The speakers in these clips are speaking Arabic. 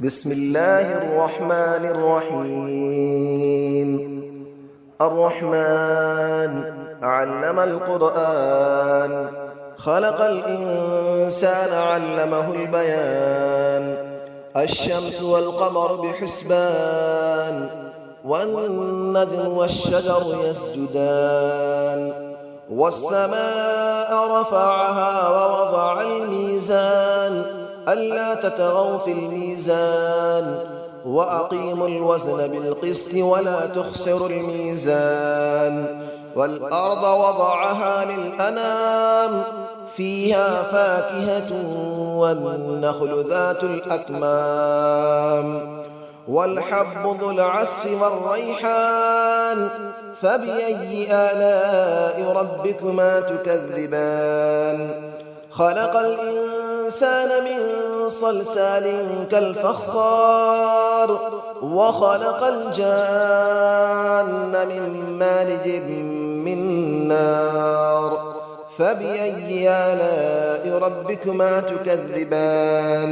بسم الله الرحمن الرحيم. الرحمن علم القرآن، خلق الإنسان علمه البيان. الشمس والقمر بحسبان، والنجم والشجر يسجدان. والسماء رفعها ووضع الميزان، ألا تطغوا في الميزان، وأقيموا الوزن بالقسط ولا تخسروا الميزان. والأرض وضعها للأنام، فيها فاكهة والنخل ذات الأكمام. والحب ذو العصف والريحان، فبأي آلاء ربكما تكذبان. خلق الإنسان من صلصال كالفخار، وخلق الجان من مارج من نار. فبأي آلاء ربكما تكذبان.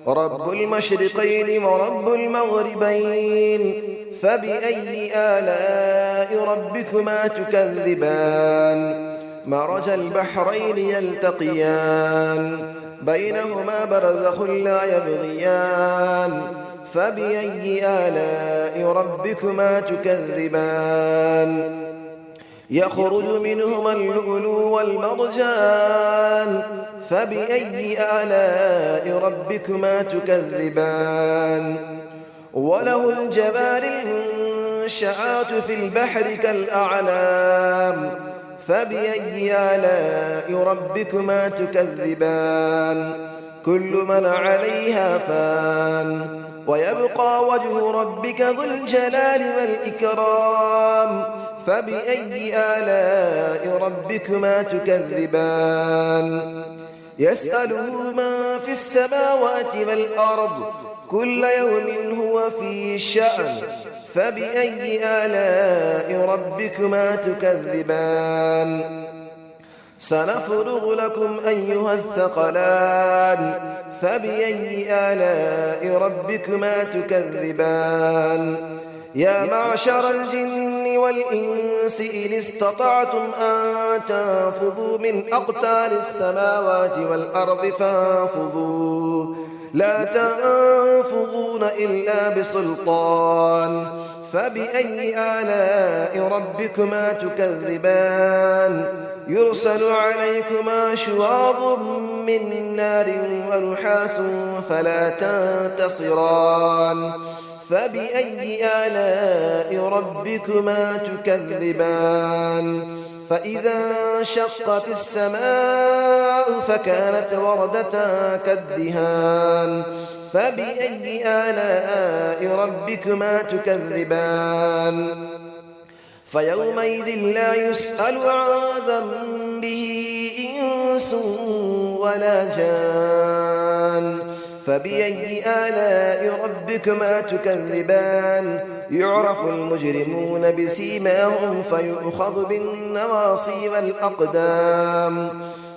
رب المشرقين ورب المغربين، فبأي آلاء ربكما تكذبان. مرج البحرين يلتقيان، بينهما برزخ لا يبغيان. فبأي آلاء ربكما تكذبان. يخرج منهما اللؤلؤ والمرجان، فبأي آلاء ربكما تكذبان. وله الجوار المنشآت في البحر كالأعلام، فبأي آلاء ربكما تكذبان. كل من عليها فان، ويبقى وجه ربك ذو الجلال والإكرام. فبأي آلاء ربكما تكذبان. يسأله من في السماوات والأرض، كل يوم هو في شأن. فبأي آلاء ربكما تكذبان. سنفرغ لكم أيها الثقلان، فبأي آلاء ربكما تكذبان. يا معشر الجن والإنس إن استطعتم أن تنفذوا من أقطار السماوات والأرض فانفذوا، لا تنفذون إلا بسلطان. فبأي آلاء ربكما تكذبان. يرسل عليكما شواظ من نار ونحاس فلا تنتصران. فبأي آلاء ربكما تكذبان. فإذا انشقت السماء فكانت وردة كالدهان. فبأي آلاء ربكما تكذبان. فيومئذ لا يسأل عن ذنبه إنس ولا جان. فبأي آلاء ربكما تكذبان. يعرف المجرمون بسيماهم فيؤخذ بالنواصي والأقدام.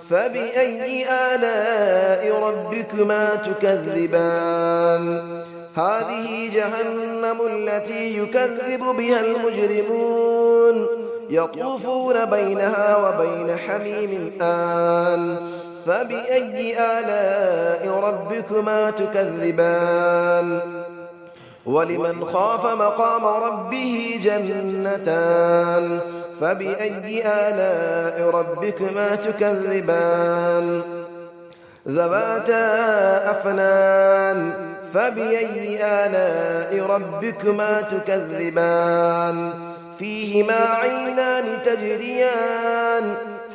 فبأي آلاء ربكما تكذبان. هذه جهنم التي يكذب بها المجرمون، يطوفون بينها وبين حميم آن. فبأي آلاء ربكما تكذبان. ولمن خاف مقام ربه جنتان. فبأي آلاء ربكما تكذبان. ذواتا أفنان. فبأي آلاء ربكما تكذبان. فيهما عينان تجريان.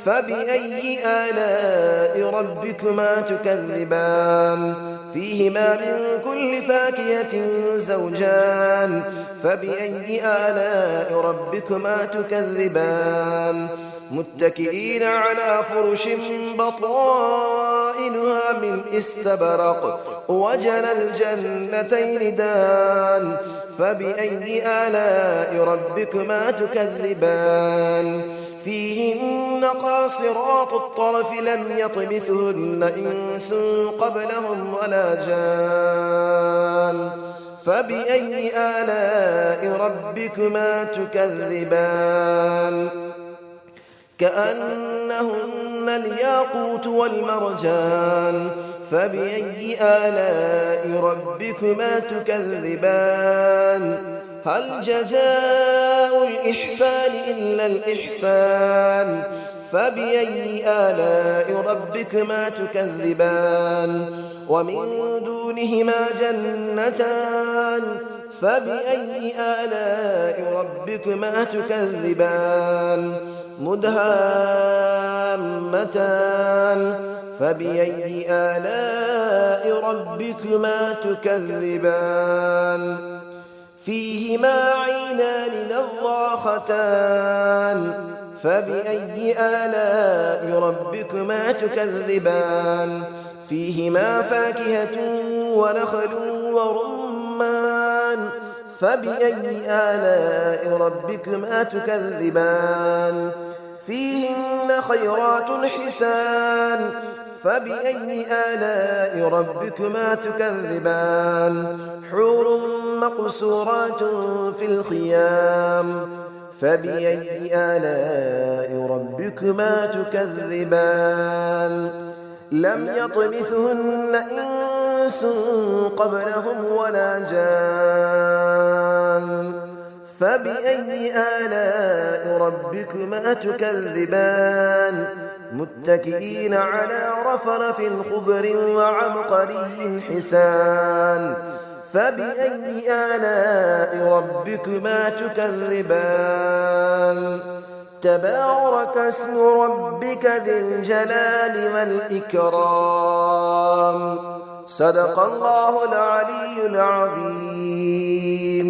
فبأي آلاء ربكما تكذبان. فيهما من كل فاكهة زوجان. فبأي آلاء ربكما تكذبان. متكئين على فرش بطائنها من استبرق، وجنى الجنتين دان. فبأي آلاء ربكما تكذبان. فيهن قاصرات الطرف لم يطمثهن إنس قبلهم ولا جان. فبأي آلاء ربكما تكذبان كأنهن الياقوت والمرجان فبأي آلاء ربكما تكذبان هل جزاء الإحسان إلا الإحسان فبأي آلاء ربكما تكذبان ومن دونهما جنتان فبأي آلاء ربكما تكذبان مدهامتان فبأي آلاء ربكما تكذبان فيهما عينان نضاختان فبأي آلاء ربكما تكذبان فيهما فاكهة ونخل ورمان فبأي آلاء ربكما تكذبان فيهن خيرات حسان فبأي آلاء ربكما تكذبان حور مقصورات في الخيام فبأي آلاء ربكما تكذبان لم يطمثهن إنس قبلهم ولا جان فبأي آلاء ربكما تكذبان متكئين على رفرف خضر وعبقري حسان فبأي آلاء ربكما تكذبان تبارك اسم ربك ذي الجلال والإكرام صدق الله العلي العظيم.